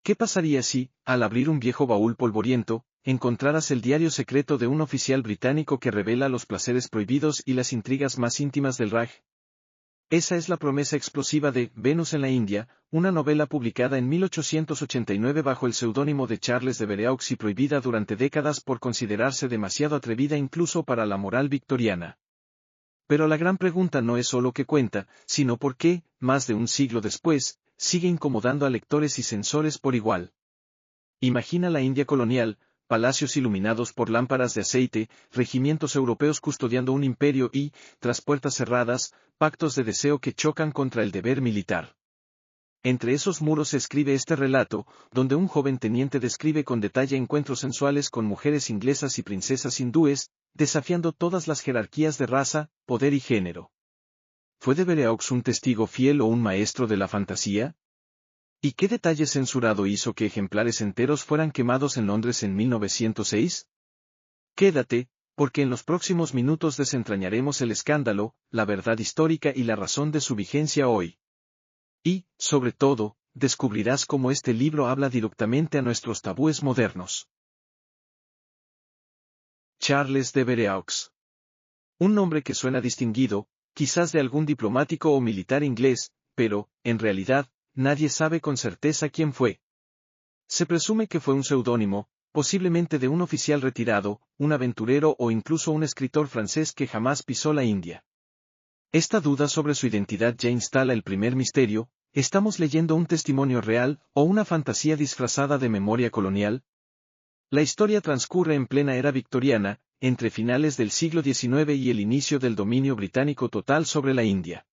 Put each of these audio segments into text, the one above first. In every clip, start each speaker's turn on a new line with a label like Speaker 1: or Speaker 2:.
Speaker 1: ¿Qué pasaría si, al abrir un viejo baúl polvoriento, encontraras el diario secreto de un oficial británico que revela los placeres prohibidos y las intrigas más íntimas del Raj? Esa es la promesa explosiva de Venus en la India, una novela publicada en 1889 bajo el seudónimo de Charles de Vereaux y prohibida durante décadas por considerarse demasiado atrevida incluso para la moral victoriana. Pero la gran pregunta no es solo qué cuenta, sino por qué, más de un siglo después, sigue incomodando a lectores y censores por igual. Imagina la India colonial, palacios iluminados por lámparas de aceite, regimientos europeos custodiando un imperio y, tras puertas cerradas, pactos de deseo que chocan contra el deber militar. Entre esos muros se escribe este relato, donde un joven teniente describe con detalle encuentros sensuales con mujeres inglesas y princesas hindúes, desafiando todas las jerarquías de raza, poder y género. ¿Fue de Vereaux un testigo fiel o un maestro de la fantasía? ¿Y qué detalle censurado hizo que ejemplares enteros fueran quemados en Londres en 1906? Quédate, porque en los próximos minutos desentrañaremos el escándalo, la verdad histórica y la razón de su vigencia hoy. Y, sobre todo, descubrirás cómo este libro habla directamente a nuestros tabúes modernos. Charles de Vereaux. Un nombre que suena distinguido, quizás de algún diplomático o militar inglés, pero, en realidad, nadie sabe con certeza quién fue. Se presume que fue un seudónimo, posiblemente de un oficial retirado, un aventurero o incluso un escritor francés que jamás pisó la India. Esta duda sobre su identidad ya instala el primer misterio: ¿estamos leyendo un testimonio real o una fantasía disfrazada de memoria colonial? La historia transcurre en plena era victoriana, entre finales del siglo XIX y el inicio del dominio británico total sobre la India.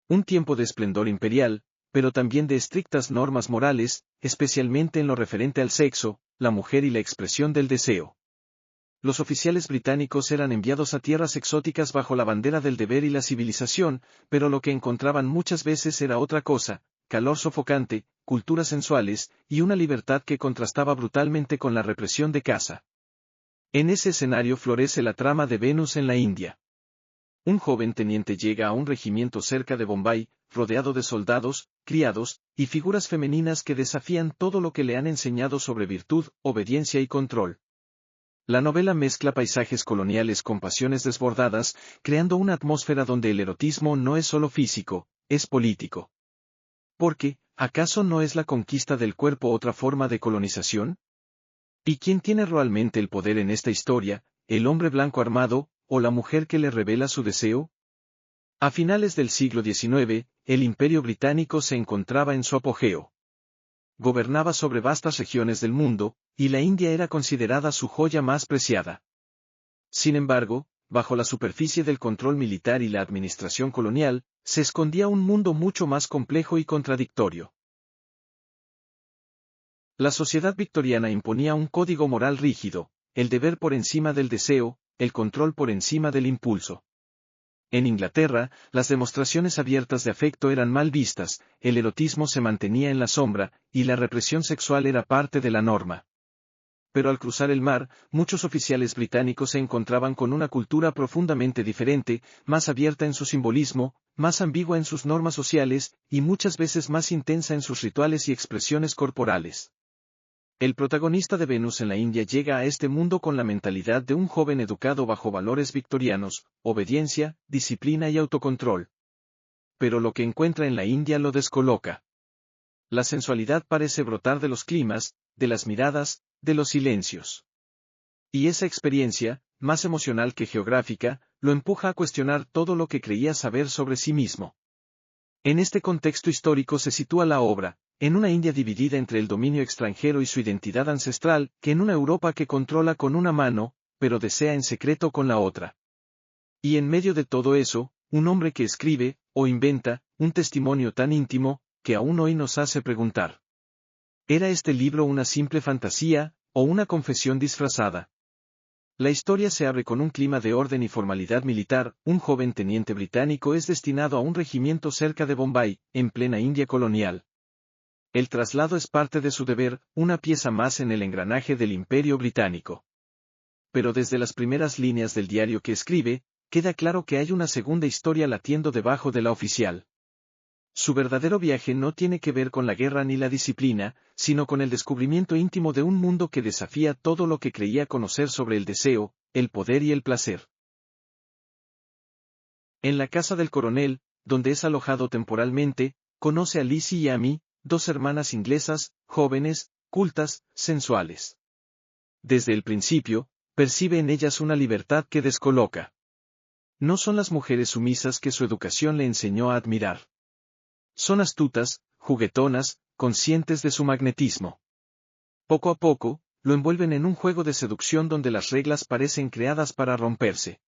Speaker 1: Un tiempo de esplendor imperial, pero también de estrictas normas morales, especialmente en lo referente al sexo, la mujer y la expresión del deseo. Los oficiales británicos eran enviados a tierras exóticas bajo la bandera del deber y la civilización, pero lo que encontraban muchas veces era otra cosa: calor sofocante, culturas sensuales, y una libertad que contrastaba brutalmente con la represión de casa. En ese escenario florece la trama de Venus en la India. Un joven teniente llega a un regimiento cerca de Bombay, rodeado de soldados, criados, y figuras femeninas que desafían todo lo que le han enseñado sobre virtud, obediencia y control. La novela mezcla paisajes coloniales con pasiones desbordadas, creando una atmósfera donde el erotismo no es solo físico, es político. Porque, ¿acaso no es la conquista del cuerpo otra forma de colonización? ¿Y quién tiene realmente el poder en esta historia, el hombre blanco armado, o la mujer que le revela su deseo? A finales del siglo XIX, el Imperio Británico se encontraba en su apogeo. Gobernaba sobre vastas regiones del mundo, y la India era considerada su joya más preciada. Sin embargo, bajo la superficie del control militar y la administración colonial, se escondía un mundo mucho más complejo y contradictorio. La sociedad victoriana imponía un código moral rígido: el deber por encima del deseo, el control por encima del impulso. En Inglaterra, las demostraciones abiertas de afecto eran mal vistas, el erotismo se mantenía en la sombra, y la represión sexual era parte de la norma. Pero al cruzar el mar, muchos oficiales británicos se encontraban con una cultura profundamente diferente, más abierta en su simbolismo, más ambigua en sus normas sociales, y muchas veces más intensa en sus rituales y expresiones corporales. El protagonista de Venus en la India llega a este mundo con la mentalidad de un joven educado bajo valores victorianos: obediencia, disciplina y autocontrol. Pero lo que encuentra en la India lo descoloca. La sensualidad parece brotar de los climas, de las miradas, de los silencios. Y esa experiencia, más emocional que geográfica, lo empuja a cuestionar todo lo que creía saber sobre sí mismo. En este contexto histórico se sitúa la obra, en una India dividida entre el dominio extranjero y su identidad ancestral, que en una Europa que controla con una mano, pero desea en secreto con la otra. Y en medio de todo eso, un hombre que escribe, o inventa, un testimonio tan íntimo, que aún hoy nos hace preguntar: ¿era este libro una simple fantasía, o una confesión disfrazada? La historia se abre con un clima de orden y formalidad militar. Un joven teniente británico es destinado a un regimiento cerca de Bombay, en plena India colonial. El traslado es parte de su deber, una pieza más en el engranaje del Imperio Británico. Pero desde las primeras líneas del diario que escribe, queda claro que hay una segunda historia latiendo debajo de la oficial. Su verdadero viaje no tiene que ver con la guerra ni la disciplina, sino con el descubrimiento íntimo de un mundo que desafía todo lo que creía conocer sobre el deseo, el poder y el placer. En la casa del coronel, donde es alojado temporalmente, conoce a Lizzie y Amy, dos hermanas inglesas, jóvenes, cultas, sensuales. Desde el principio, percibe en ellas una libertad que descoloca. No son las mujeres sumisas que su educación le enseñó a admirar. Son astutas, juguetonas, conscientes de su magnetismo. Poco a poco, lo envuelven en un juego de seducción donde las reglas parecen creadas para romperse.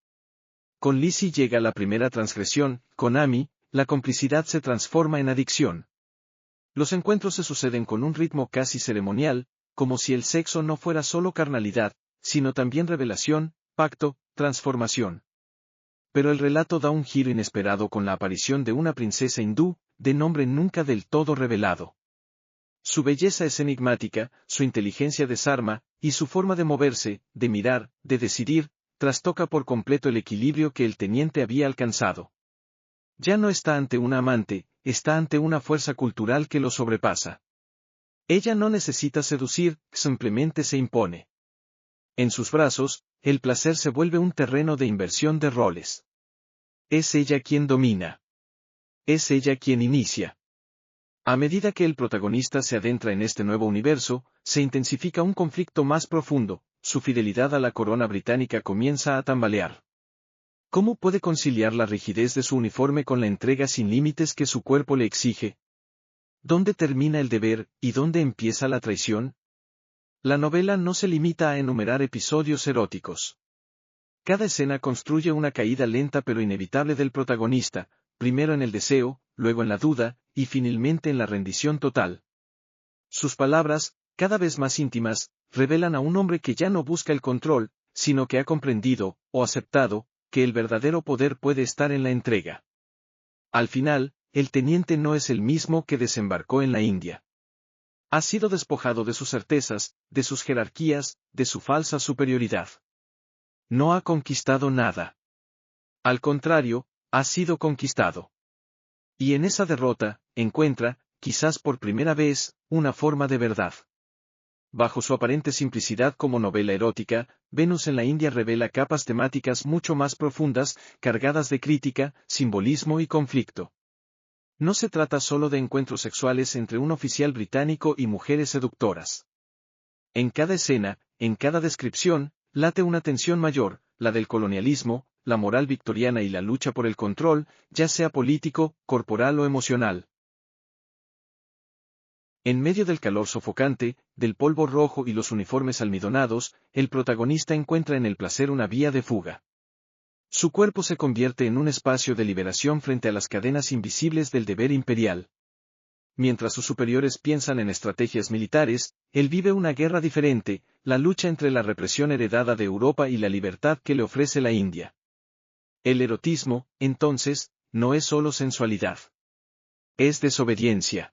Speaker 1: Con Lizzie llega la primera transgresión, con Amy, la complicidad se transforma en adicción. Los encuentros se suceden con un ritmo casi ceremonial, como si el sexo no fuera solo carnalidad, sino también revelación, pacto, transformación. Pero el relato da un giro inesperado con la aparición de una princesa hindú, de nombre nunca del todo revelado. Su belleza es enigmática, su inteligencia desarma, y su forma de moverse, de mirar, de decidir, trastoca por completo el equilibrio que el teniente había alcanzado. Ya no está ante una amante, está ante una fuerza cultural que lo sobrepasa. Ella no necesita seducir, simplemente se impone. En sus brazos, el placer se vuelve un terreno de inversión de roles. Es ella quien domina. Es ella quien inicia. A medida que el protagonista se adentra en este nuevo universo, se intensifica un conflicto más profundo, su fidelidad a la corona británica comienza a tambalear. ¿Cómo puede conciliar la rigidez de su uniforme con la entrega sin límites que su cuerpo le exige? ¿Dónde termina el deber, y dónde empieza la traición? La novela no se limita a enumerar episodios eróticos. Cada escena construye una caída lenta pero inevitable del protagonista, primero en el deseo, luego en la duda, y finalmente en la rendición total. Sus palabras, cada vez más íntimas, revelan a un hombre que ya no busca el control, sino que ha comprendido, o aceptado, que el verdadero poder puede estar en la entrega. Al final, el teniente no es el mismo que desembarcó en la India. Ha sido despojado de sus certezas, de sus jerarquías, de su falsa superioridad. No ha conquistado nada. Al contrario, ha sido conquistado. Y en esa derrota, encuentra, quizás por primera vez, una forma de verdad. Bajo su aparente simplicidad como novela erótica, Venus en la India revela capas temáticas mucho más profundas, cargadas de crítica, simbolismo y conflicto. No se trata solo de encuentros sexuales entre un oficial británico y mujeres seductoras. En cada escena, en cada descripción, late una tensión mayor, la del colonialismo, la moral victoriana y la lucha por el control, ya sea político, corporal o emocional. En medio del calor sofocante, del polvo rojo y los uniformes almidonados, el protagonista encuentra en el placer una vía de fuga. Su cuerpo se convierte en un espacio de liberación frente a las cadenas invisibles del deber imperial. Mientras sus superiores piensan en estrategias militares, él vive una guerra diferente, la lucha entre la represión heredada de Europa y la libertad que le ofrece la India. El erotismo, entonces, no es solo sensualidad. Es desobediencia.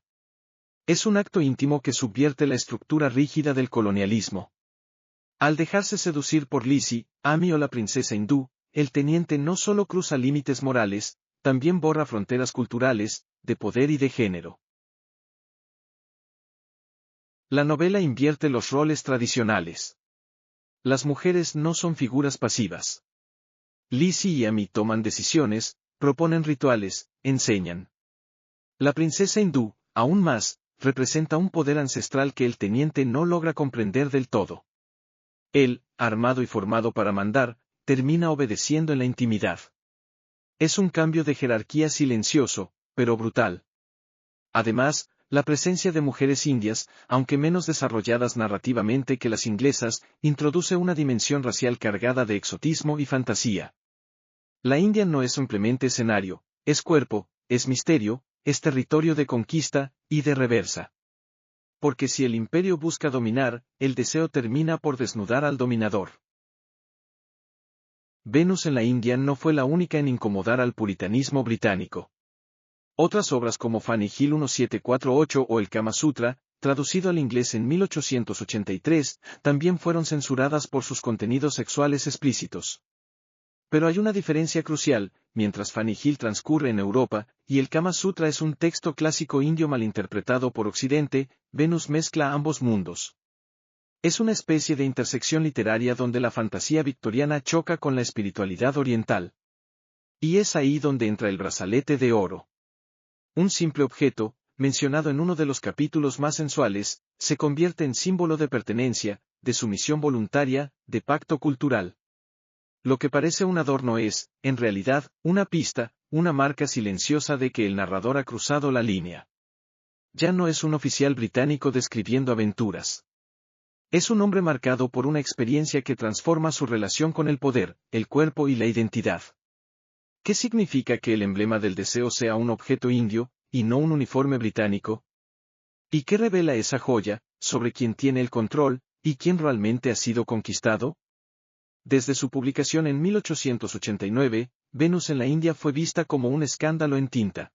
Speaker 1: Es un acto íntimo que subvierte la estructura rígida del colonialismo. Al dejarse seducir por Lizzie, Amy o la princesa hindú, el teniente no solo cruza límites morales, también borra fronteras culturales, de poder y de género. La novela invierte los roles tradicionales. Las mujeres no son figuras pasivas. Lizzie y Amy toman decisiones, proponen rituales, enseñan. La princesa hindú, aún más, representa un poder ancestral que el teniente no logra comprender del todo. Él, armado y formado para mandar, termina obedeciendo en la intimidad. Es un cambio de jerarquía silencioso, pero brutal. Además, la presencia de mujeres indias, aunque menos desarrolladas narrativamente que las inglesas, introduce una dimensión racial cargada de exotismo y fantasía. La India no es simplemente escenario, es cuerpo, es misterio, es territorio de conquista y de reversa. Porque si el imperio busca dominar, el deseo termina por desnudar al dominador. Venus en la India no fue la única en incomodar al puritanismo británico. Otras obras como Fanny Hill 1748 o el Kama Sutra, traducido al inglés en 1883, también fueron censuradas por sus contenidos sexuales explícitos. Pero hay una diferencia crucial: mientras Fanny Hill transcurre en Europa, y el Kama Sutra es un texto clásico indio malinterpretado por Occidente, Venus mezcla ambos mundos. Es una especie de intersección literaria donde la fantasía victoriana choca con la espiritualidad oriental. Y es ahí donde entra el brazalete de oro. Un simple objeto, mencionado en uno de los capítulos más sensuales, se convierte en símbolo de pertenencia, de sumisión voluntaria, de pacto cultural. Lo que parece un adorno es, en realidad, una pista, una marca silenciosa de que el narrador ha cruzado la línea. Ya no es un oficial británico describiendo aventuras. Es un hombre marcado por una experiencia que transforma su relación con el poder, el cuerpo y la identidad. ¿Qué significa que el emblema del deseo sea un objeto indio, y no un uniforme británico? ¿Y qué revela esa joya, sobre quién tiene el control, y quién realmente ha sido conquistado? Desde su publicación en 1889, Venus en la India fue vista como un escándalo en tinta.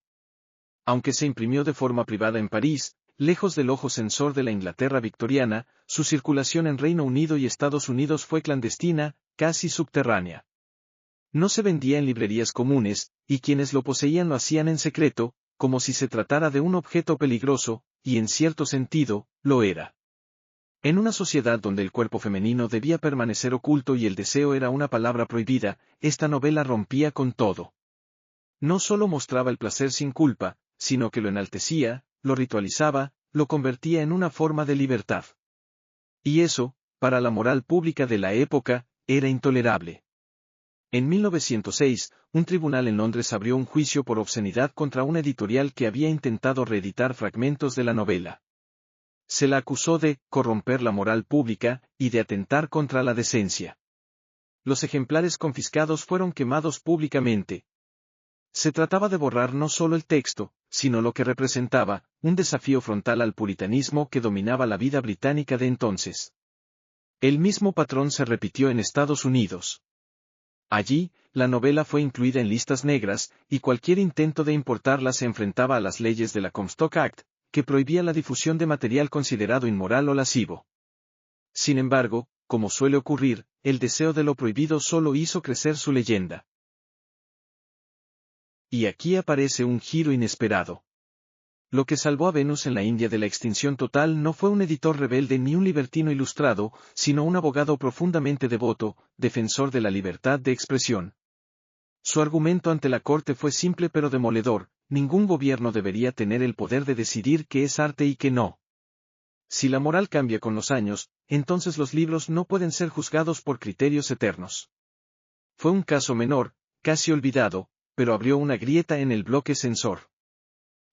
Speaker 1: Aunque se imprimió de forma privada en París, lejos del ojo censor de la Inglaterra victoriana, su circulación en Reino Unido y Estados Unidos fue clandestina, casi subterránea. No se vendía en librerías comunes, y quienes lo poseían lo hacían en secreto, como si se tratara de un objeto peligroso, y en cierto sentido, lo era. En una sociedad donde el cuerpo femenino debía permanecer oculto y el deseo era una palabra prohibida, esta novela rompía con todo. No solo mostraba el placer sin culpa, sino que lo enaltecía, lo ritualizaba, lo convertía en una forma de libertad. Y eso, para la moral pública de la época, era intolerable. En 1906, un tribunal en Londres abrió un juicio por obscenidad contra una editorial que había intentado reeditar fragmentos de la novela. Se la acusó de corromper la moral pública y de atentar contra la decencia. Los ejemplares confiscados fueron quemados públicamente. Se trataba de borrar no solo el texto, sino lo que representaba, un desafío frontal al puritanismo que dominaba la vida británica de entonces. El mismo patrón se repitió en Estados Unidos. Allí, la novela fue incluida en listas negras, y cualquier intento de importarla se enfrentaba a las leyes de la Comstock Act, que prohibía la difusión de material considerado inmoral o lascivo. Sin embargo, como suele ocurrir, el deseo de lo prohibido solo hizo crecer su leyenda. Y aquí aparece un giro inesperado. Lo que salvó a Venus en la India de la extinción total no fue un editor rebelde ni un libertino ilustrado, sino un abogado profundamente devoto, defensor de la libertad de expresión. Su argumento ante la corte fue simple pero demoledor: ningún gobierno debería tener el poder de decidir qué es arte y qué no. Si la moral cambia con los años, entonces los libros no pueden ser juzgados por criterios eternos. Fue un caso menor, casi olvidado, pero abrió una grieta en el bloque censor.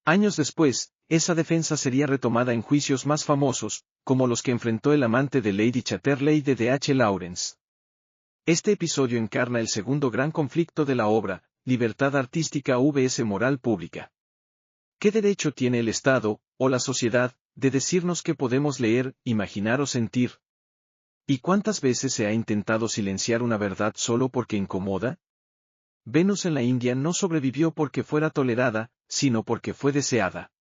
Speaker 1: Años después, esa defensa sería retomada en juicios más famosos, como los que enfrentó el amante de Lady Chatterley de D.H. Lawrence. Este episodio encarna el segundo gran conflicto de la obra, libertad artística vs moral pública. ¿Qué derecho tiene el Estado, o la sociedad, de decirnos qué podemos leer, imaginar o sentir? ¿Y cuántas veces se ha intentado silenciar una verdad solo porque incomoda? Venus en la India no sobrevivió porque fuera tolerada, sino porque fue deseada.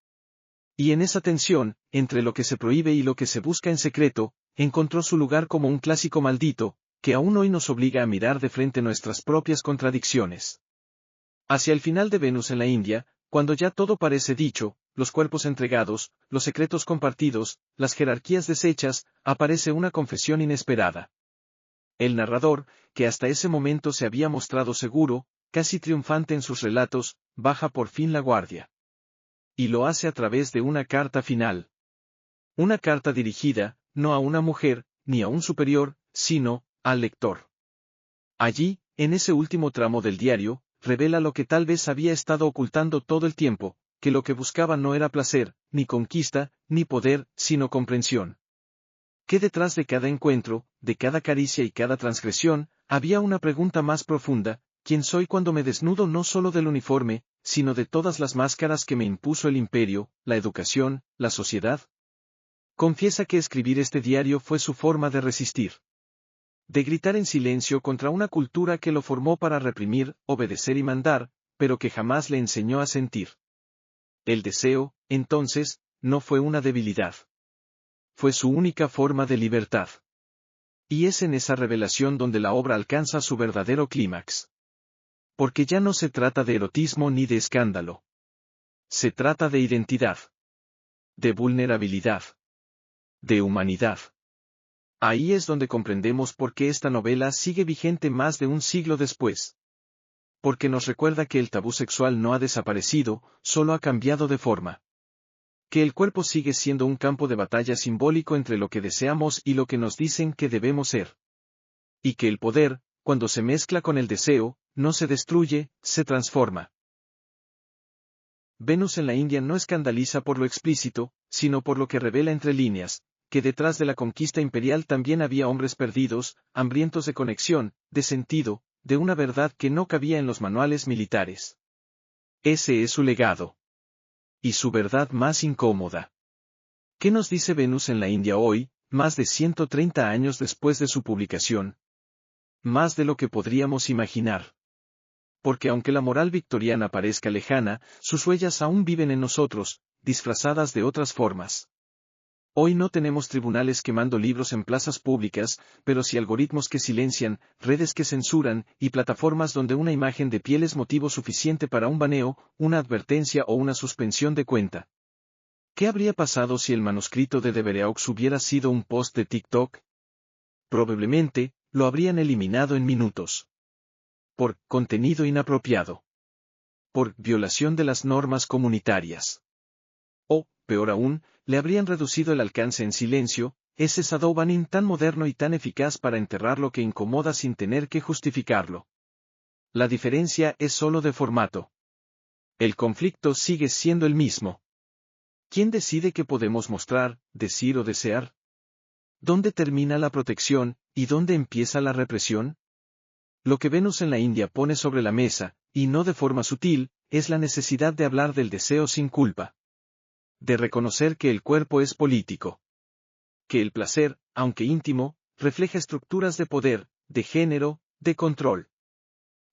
Speaker 1: Y en esa tensión, entre lo que se prohíbe y lo que se busca en secreto, encontró su lugar como un clásico maldito, que aún hoy nos obliga a mirar de frente nuestras propias contradicciones. Hacia el final de Venus en la India, cuando ya todo parece dicho, los cuerpos entregados, los secretos compartidos, las jerarquías deshechas, aparece una confesión inesperada. El narrador, que hasta ese momento se había mostrado seguro, casi triunfante en sus relatos, baja por fin la guardia. Y lo hace a través de una carta final. Una carta dirigida, no a una mujer, ni a un superior, sino al lector. Allí, en ese último tramo del diario, revela lo que tal vez había estado ocultando todo el tiempo, que lo que buscaba no era placer, ni conquista, ni poder, sino comprensión. Que detrás de cada encuentro, de cada caricia y cada transgresión, había una pregunta más profunda: ¿quién soy cuando me desnudo no solo del uniforme, sino de todas las máscaras que me impuso el imperio, la educación, la sociedad? Confiesa que escribir este diario fue su forma de resistir. De gritar en silencio contra una cultura que lo formó para reprimir, obedecer y mandar, pero que jamás le enseñó a sentir. El deseo, entonces, no fue una debilidad. Fue su única forma de libertad. Y es en esa revelación donde la obra alcanza su verdadero clímax. Porque ya no se trata de erotismo ni de escándalo. Se trata de identidad. De vulnerabilidad. De humanidad. Ahí es donde comprendemos por qué esta novela sigue vigente más de un siglo después. Porque nos recuerda que el tabú sexual no ha desaparecido, solo ha cambiado de forma. Que el cuerpo sigue siendo un campo de batalla simbólico entre lo que deseamos y lo que nos dicen que debemos ser. Y que el poder, cuando se mezcla con el deseo, no se destruye, se transforma. Venus en la India no escandaliza por lo explícito, sino por lo que revela entre líneas, que detrás de la conquista imperial también había hombres perdidos, hambrientos de conexión, de sentido, de una verdad que no cabía en los manuales militares. Ese es su legado. Y su verdad más incómoda. ¿Qué nos dice Venus en la India hoy, más de 130 años después de su publicación? Más de lo que podríamos imaginar. Porque aunque la moral victoriana parezca lejana, sus huellas aún viven en nosotros, disfrazadas de otras formas. Hoy no tenemos tribunales quemando libros en plazas públicas, pero sí algoritmos que silencian, redes que censuran, y plataformas donde una imagen de piel es motivo suficiente para un baneo, una advertencia o una suspensión de cuenta. ¿Qué habría pasado si el manuscrito de Devereux hubiera sido un post de TikTok? Probablemente, lo habrían eliminado en minutos. Por contenido inapropiado. Por violación de las normas comunitarias. O, peor aún, le habrían reducido el alcance en silencio, ese shadow banning tan moderno y tan eficaz para enterrar lo que incomoda sin tener que justificarlo. La diferencia es solo de formato. El conflicto sigue siendo el mismo. ¿Quién decide qué podemos mostrar, decir o desear? ¿Dónde termina la protección, y dónde empieza la represión? Lo que Venus en la India pone sobre la mesa, y no de forma sutil, es la necesidad de hablar del deseo sin culpa. De reconocer que el cuerpo es político. Que el placer, aunque íntimo, refleja estructuras de poder, de género, de control.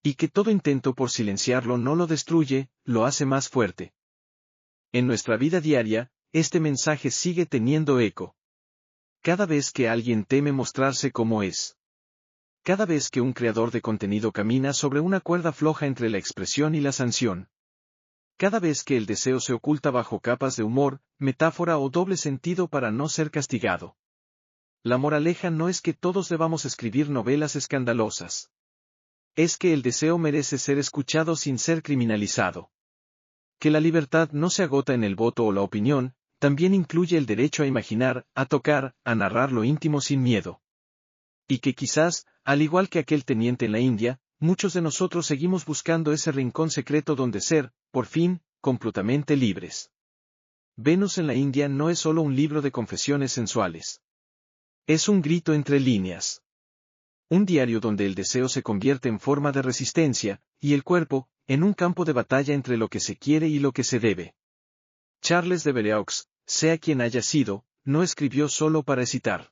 Speaker 1: Y que todo intento por silenciarlo no lo destruye, lo hace más fuerte. En nuestra vida diaria, este mensaje sigue teniendo eco. Cada vez que alguien teme mostrarse como es. Cada vez que un creador de contenido camina sobre una cuerda floja entre la expresión y la sanción. Cada vez que el deseo se oculta bajo capas de humor, metáfora o doble sentido para no ser castigado. La moraleja no es que todos debamos escribir novelas escandalosas. Es que el deseo merece ser escuchado sin ser criminalizado. Que la libertad no se agota en el voto o la opinión, también incluye el derecho a imaginar, a tocar, a narrar lo íntimo sin miedo. Y que quizás, al igual que aquel teniente en la India, muchos de nosotros seguimos buscando ese rincón secreto donde ser, por fin, completamente libres. Venus en la India no es solo un libro de confesiones sensuales. Es un grito entre líneas. Un diario donde el deseo se convierte en forma de resistencia, y el cuerpo, en un campo de batalla entre lo que se quiere y lo que se debe. Charles Devereux, sea quien haya sido, no escribió solo para excitar.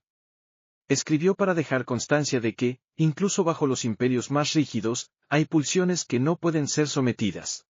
Speaker 1: Escribió para dejar constancia de que, incluso bajo los imperios más rígidos, hay pulsiones que no pueden ser sometidas.